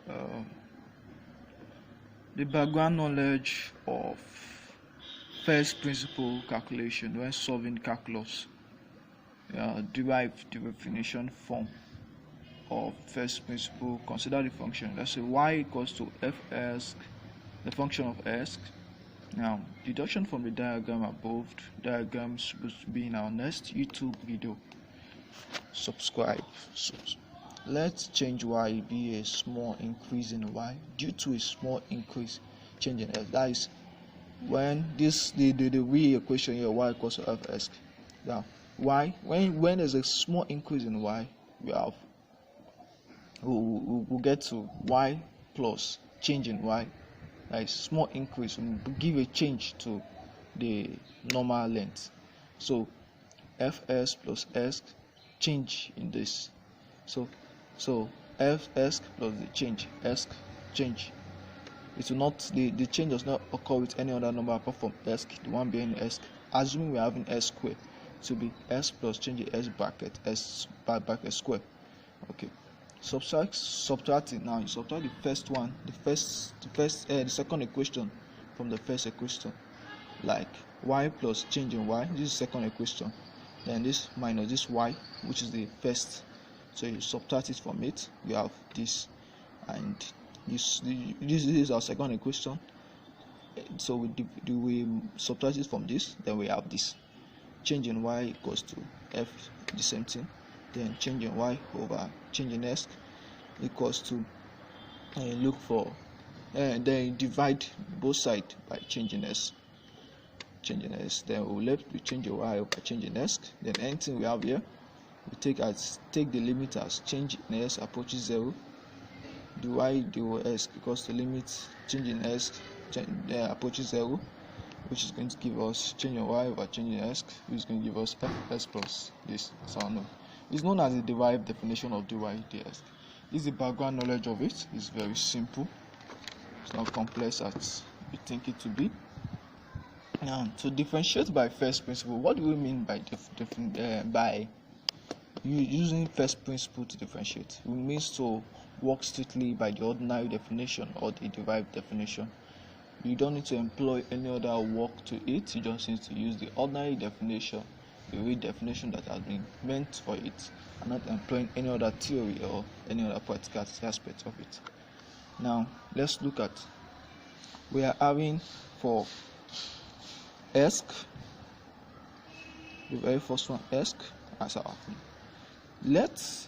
uh, the background knowledge of first principle calculation when solving calculus. Derive the definition form of first principle. Consider the function. Let's say y equals to f(x), the function of x. Now, deduction from the diagram above. Diagram is supposed to be in our next YouTube video. Subscribe. Let's change y be a small increase in y due to a small increase change in x. That is when this the real equation here, y equals to f(x). Now, y when there's a small increase in y, we'll get to y plus change in y. That is small increase will give a change to the normal length. So fs plus s change in this. So fs plus the change s change. It will not the change does not occur with any other number apart from s, the one behind s. Assuming we're having s square, to be s plus change in s bracket s by bracket square. Okay. Subtracting now. You subtract the first one, the second equation from the first equation, like y plus change in y. This is the second equation. Then this minus this y, which is the first. So you subtract it from it. You have this, and this is our second equation. So we subtract it from this. Then we have this. Change in y equals to f, the same thing. Then change in y over change in s equals to look for then divide both sides by change in s. Then we'll left with change in y over change in s. Then anything we have here, we take the limit as change in s approaches 0. dy s equals to limit change in s approaches 0, which is going to give us change in y over change in s, which is going to give us fs plus this. So I know it's known as the derived definition of dy dx. This is the background knowledge of it. It's very simple. It's not complex as we think it to be. Now, to differentiate by first principle, what do we mean by by using first principle to differentiate? It means to work strictly by the ordinary definition or the derived definition. You don't need to employ any other work to it. You just need to use the ordinary definition, the real definition that has been meant for it, and not employing any other theory or any other practical aspect of it. Now, let's look at, we are having for ESC, the very first one, ESC, as our thing. Let's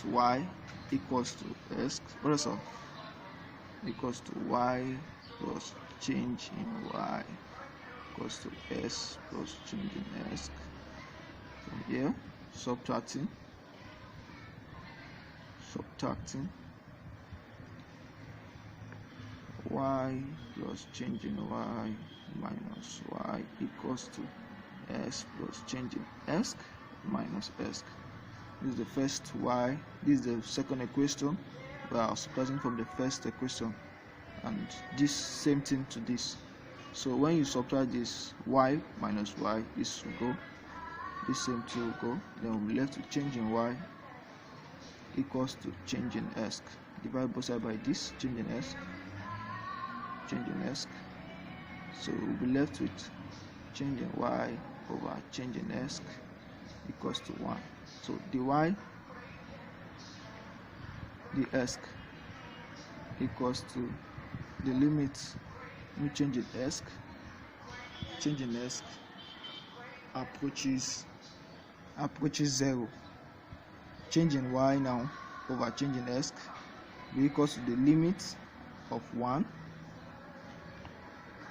y equals to ESC, also equals to y plus change in y equals to s plus change in s. From here, subtracting y plus change in y minus y equals to s plus change in s minus s. This is the first y. This is the second equation. We are subtracting from the first equation, and this same thing to this. So when you subtract this, y minus y, this will go, this same thing will go. Then we'll be left with change in y equals to change in s. Divide both sides by this, change in s. So we'll be left with change in y over change in s equals to 1. So the s equals to the limit, we change in s approaches 0. Change in y now over change in s will equals to the limit of 1.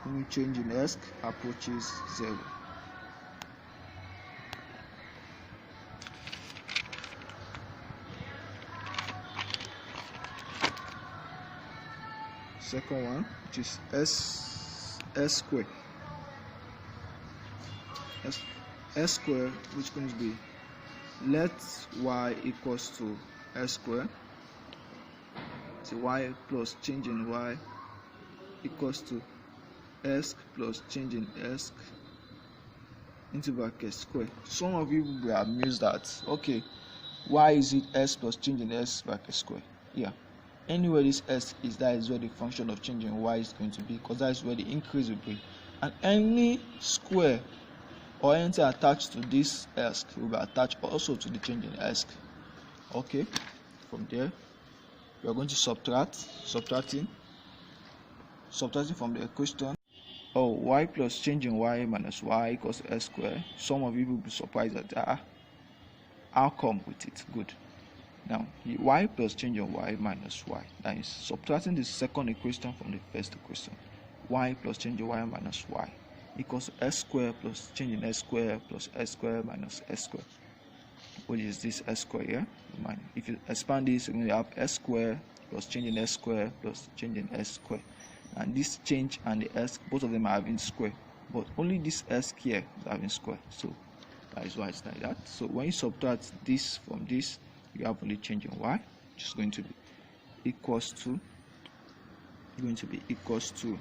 When we change in s approaches 0. Second one, which is s square, which going to be, let y equals to s square. So y plus change in y equals to s plus change in s into bracket square. Some of you will be amused that, okay, why is it s plus change in s bracket square? Yeah, anywhere this s is, that is where the function of change in y is going to be, because that is where the increase will be, and any square or anything attached to this s will be attached also to the change in s. Okay, from there we are going to subtracting from the equation. Oh, y plus change in y minus y equals s square. Some of you will be surprised at how come with it. Good. Now y plus change in y minus y, that is subtracting the second equation from the first equation. Y plus change in y minus y equals s square plus change in s square plus s square minus s square, which is this s square here. If you expand this, you're going to have s square plus change in s square plus change in s square, and this change and the s, both of them are having square, but only this s here is having square, so that is why it's like that. So when you subtract this from this, you have only change in y, which is going to be equals to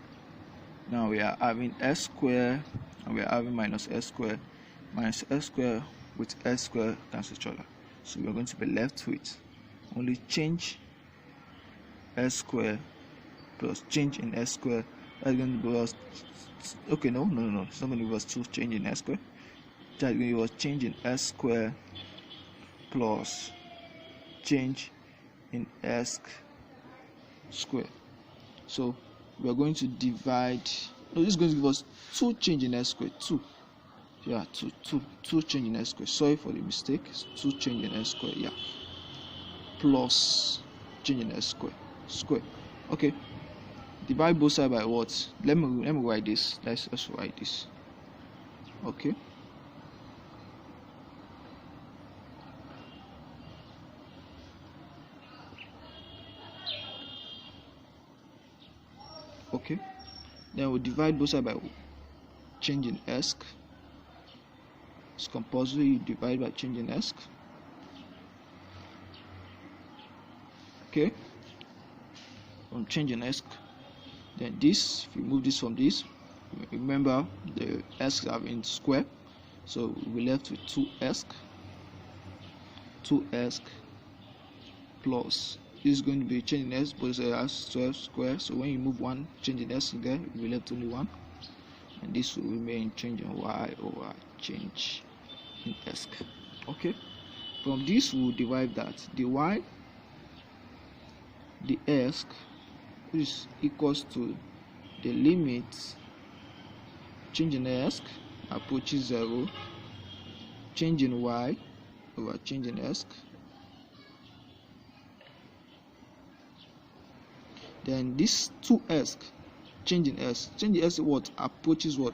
now we are having s square and we are having minus s square with s square cancel each other, so we are going to be left with only change s square plus change in s square. That's going to be us, okay, no, it's not going to be us 2 change in s square. That's going to be us change in s square plus change in s square. So we are going to divide, no, this is going to give us 2 change in s square, 2 change in s square, sorry for the mistake, 2 change in s square, yeah, plus change in s square. Okay, divide both sides by what? Let me write this. Let's write this. Okay, then we'll divide both sides by change in s. It's compulsory, you divide by change in s. Okay, from change in s, then this, if you move this from this, remember the s have in square, so we're left with 2s plus, this is going to be change in s, but it's as 12 square, so when you move one change in s in there, we left only 1, and this will remain change in y over change in s. Okay, from this we'll derive that the y, the s, which is equals to the limit change in s approaches 0, change in y over change in s, then this 2s change in s what approaches what?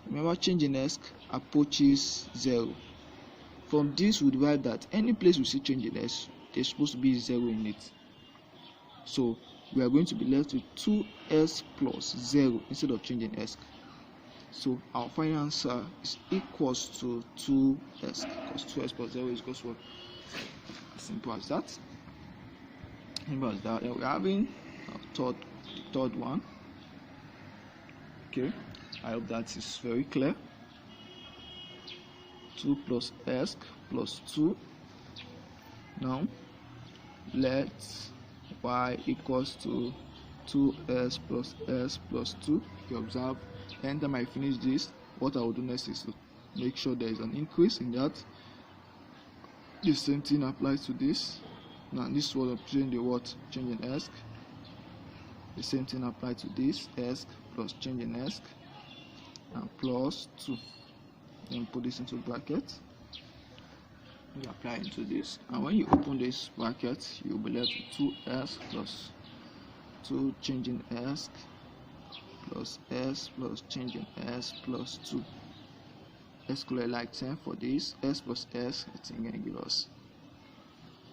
Remember, change in s approaches 0. From this we divide that any place we see change in s, there's supposed to be 0 in it, so we are going to be left with 2s plus 0 instead of changing s. So our final answer is equals to 2s, because 2s plus 0 is equals to what? As simple as that. Then we're having our third one. Okay, I hope that is very clear. 2 plus s plus 2. Now let y equals to 2s plus s plus 2. If you observe, anytime I finish this, what I will do next is to make sure there is an increase in that. The same thing applies to this. Now this will change the what? Change in s. The same thing applies to this, s plus change in s, and plus 2. Then put this into bracket. You apply into this, and when you open this bracket, you'll be left with 2s plus 2 change in s plus s plus change in s plus 2. S square like 10 for this, s plus s, it's going to give us.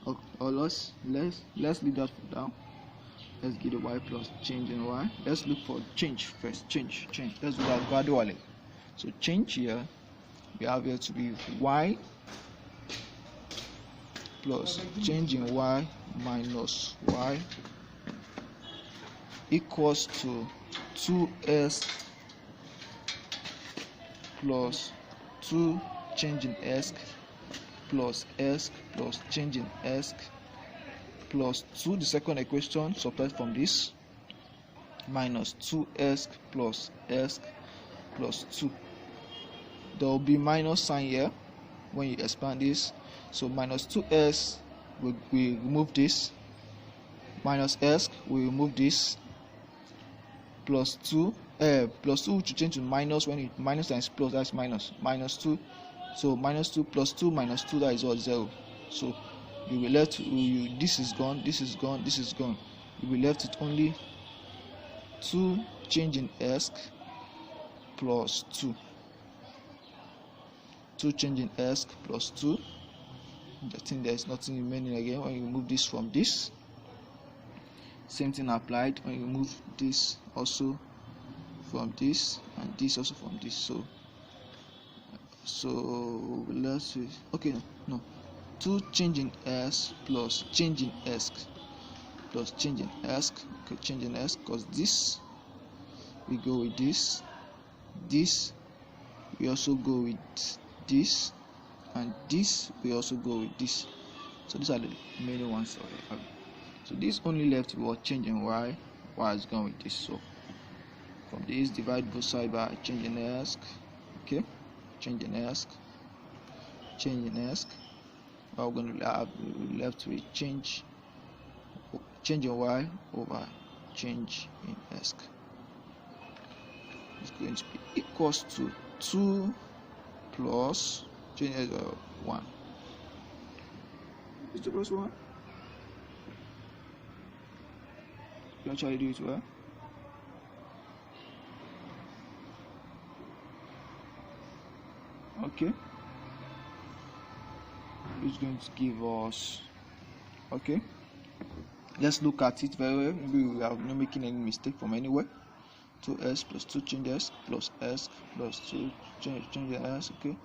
Or let's leave that for now. Let's get the y plus change in y. Let's look for change first. Change. Let's do that gradually. So change here, we have here to be y plus change in y minus y equals to 2s plus 2 change in s plus s plus change in s plus 2, the second equation, subtract from this, minus 2s plus s plus 2. There will be minus sign here when you expand this, so minus 2s we remove this, minus s we remove this, plus 2 plus 2 to change to minus. When it minus times plus, that's minus 2. So minus 2 plus 2 minus 2, that is what, 0. So you will left this is gone, this is gone, this is gone. You will left with only 2 change in s plus 2. 2 change in s plus 2. I think there is nothing remaining again. When you remove this from this, same thing applied. When you remove this also from this, and this also from this, so let's see. Okay, no, 2 change in s plus change in s plus change in s. Okay, change in s, because this we go with this, this we also go with this, and this we also go with this. So these are the main ones. So this only left was change in y is going with this. So from this, divide both sides by change in s. Okay, change in s, change in s. We're going to have left with change in y over change in s. It's going to be equals to 2 plus change in 1. Is 2 plus 1? You actually do it well. Okay, it's going to give us, okay, let's look at it very well. Maybe we are not making any mistake from anywhere. 2s plus 2 change s plus s plus 2 change s. Okay,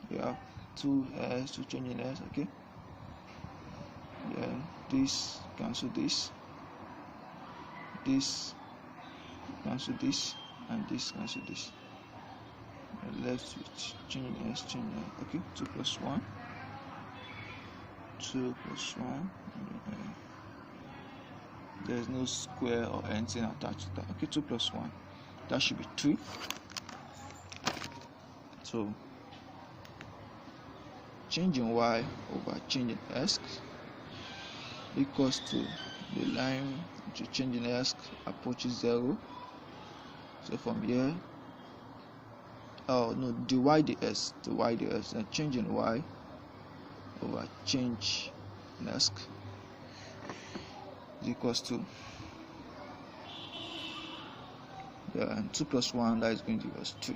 we have 2s, 2 change in s. Okay, then this cancel this cancel this, and this cancel this. Left with change in s, change in s. Okay, 2 plus 1, 2 plus 1. There's no square or anything attached to that. Okay, 2 plus 1, that should be 3. So change in y over change in s equals to the line to change in s approaches 0. So from here, dy ds, and change in y over change in s is equals to 2 plus 1, that is going to give us 2.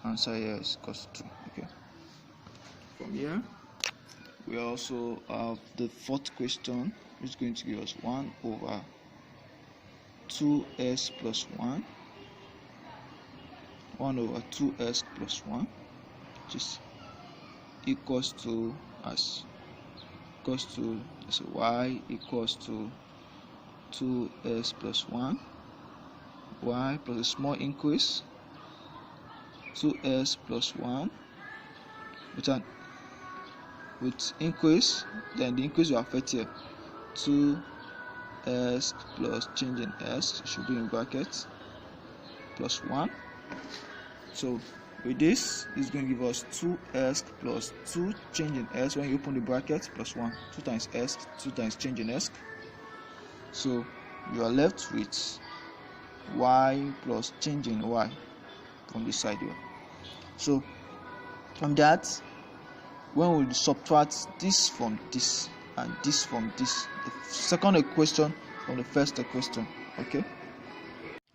Answer here is equals to 2. Okay, from here we also have the fourth question, which is going to give us 1 over 2s plus 1 over 2s plus 1, which is equals to so y equals to 2s plus 1, y plus a small increase 2s plus 1 with increase, then the increase will affect here 2s plus change in s should be in brackets plus 1. So with this, it's going to give us 2s plus 2 change in s when you open the bracket plus 1, 2 times s, 2 times change in s. So you are left with y plus change in y from this side here. So from that, when we subtract this from this and this from this, the second equation from the first equation.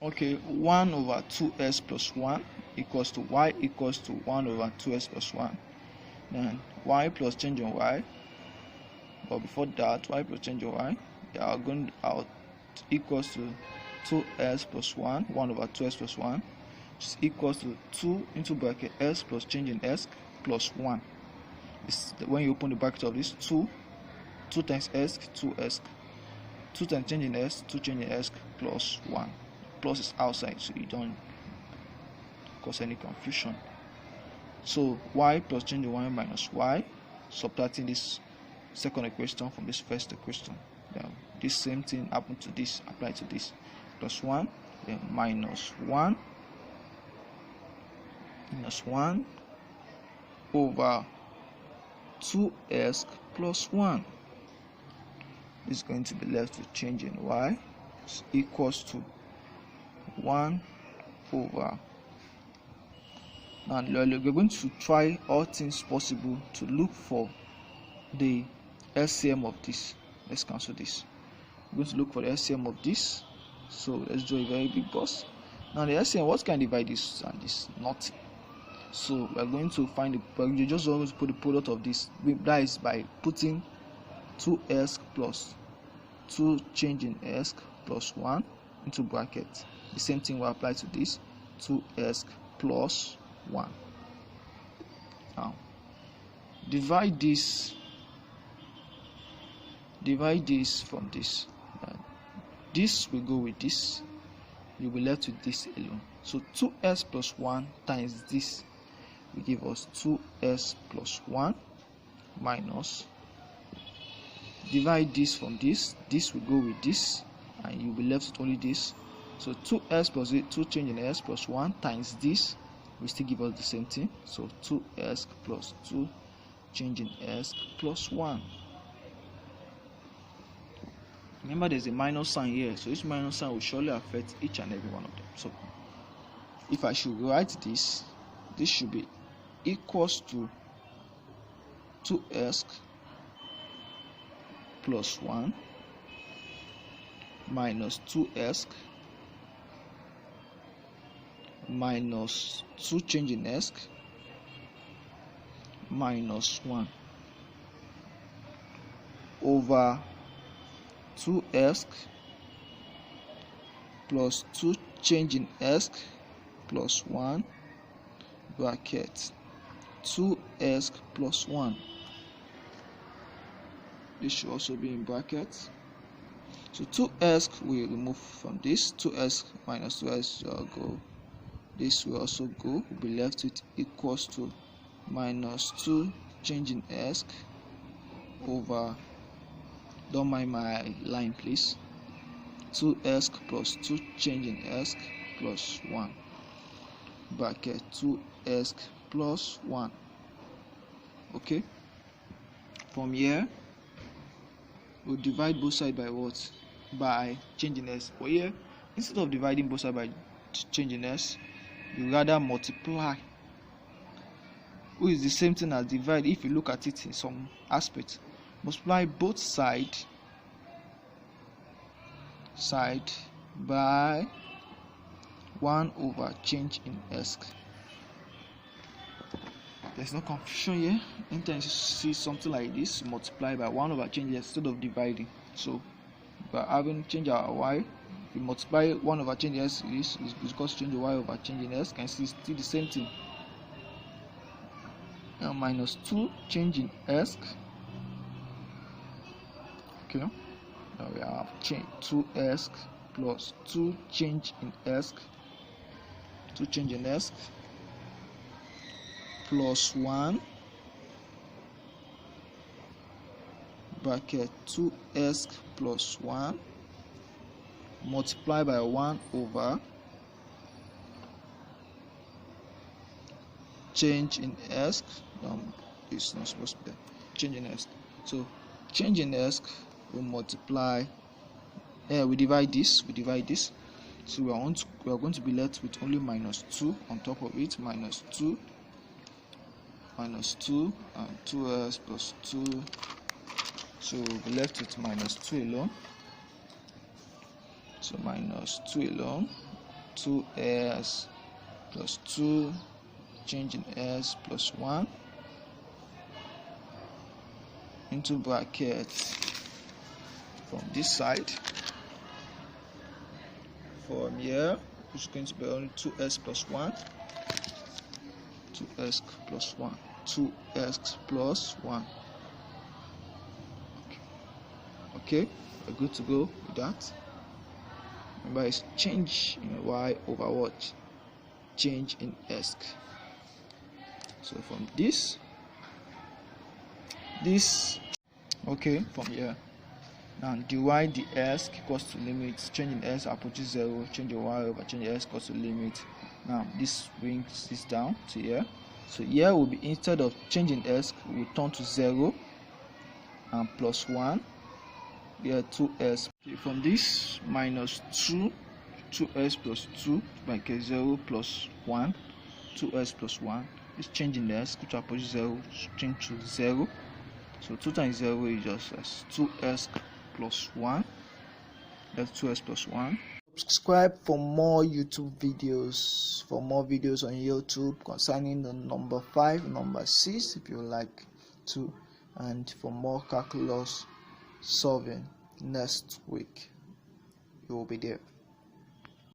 Okay, 1 over 2s plus 1 equals to y equals to 1 over 2s plus 1. Then y plus change in y, but before that, y plus change in y, they are going out equals to 2s plus 1 over 2s plus 1, which is equals to 2 into bracket s plus change in s plus 1. When you open the bracket of this, 2 times s, 2s, 2 times change in s, 2 change in s plus 1. Plus is outside, so you don't cause any confusion. So y plus change in y minus y, subtracting this second equation from this first equation. Then this same thing happened to this, apply to this, plus 1, then minus 1 over 2x plus 1 is going to be left with change in y equals to 1 over. And we're going to try all things possible to look for the LCM of this. Let's cancel this. We're going to look for the LCM of this. So let's do a very big box. Now the LCM, what can divide this and this? Nothing. So we're going to find the, we're just going to put the product of this. That is by putting 2s plus 2 change in s plus 1 into bracket. The same thing will apply to this, 2s plus 1. Now divide this from this. This will go with this. You'll be left with this alone. So 2s plus 1 times this will give us 2s plus 1 minus, divide this from this. This will go with this, and you'll be left with only this. So 2s plus 2 change in s plus 1 times this will still give us the same thing. So 2s plus 2 change in s plus 1. Remember, there's a minus sign here, so this minus sign will surely affect each and every one of them. So if I should write this, this should be equals to 2s plus 1 minus 2s minus 2 change in s minus 1 over 2s plus 2 change in s plus 1 bracket 2s plus 1. This should also be in brackets. So 2s we remove from this, 2s minus 2s will go. This will also go. Will be left with equals to minus 2 change in s over, don't mind my line please, 2s plus 2 change in s plus 1 bracket 2s plus 1. Okay, from here we'll divide both sides by what? By changing s. But here, instead of dividing both sides by changing s, you rather multiply, which is the same thing as divide if you look at it in some aspects. Multiply both sides by 1 over change in s. There's no confusion here. Anytime you see something like this, multiply by 1 over change instead of dividing. So by having change our y, we multiply 1 over change s is because change y over change in s, can see still the same thing. Now minus 2 change in s. Okay, now we have change 2s plus 2 change in s, 2 change in s plus 1 bracket 2s plus 1 multiply by 1 over change in s. It's not supposed to be change in s. So change in s will multiply, we divide this, so we are going to be left with only minus 2 on top of it, minus 2 and 2s plus 2, so we'll be left with minus 2 alone. So minus 2 alone, 2s plus 2 change in s plus 1 into brackets from this side. From here, which is going to be only 2s plus 1, 2s plus 1, 2s plus 1. Okay, we're good to go with that. Remember, it's change in y over what? Change in s. So from this okay, from here now dy dx equals to limit changing x approaches 0, change your y over change x equals to limit. Now this brings this down to here. So here will be, instead of changing x, we will turn to 0 and plus 1. Here 2s. Okay, from this minus 2s plus 2 like 0 plus 1, 2s plus 1 is changing s, which approaches 0, change to 0. So 2 times 0 is just as 2s plus 1. That's 2s plus 1. Subscribe for more YouTube videos, for more videos on YouTube concerning the number 5, number 6 if you like to, and for more calculus solving next week. You will be there.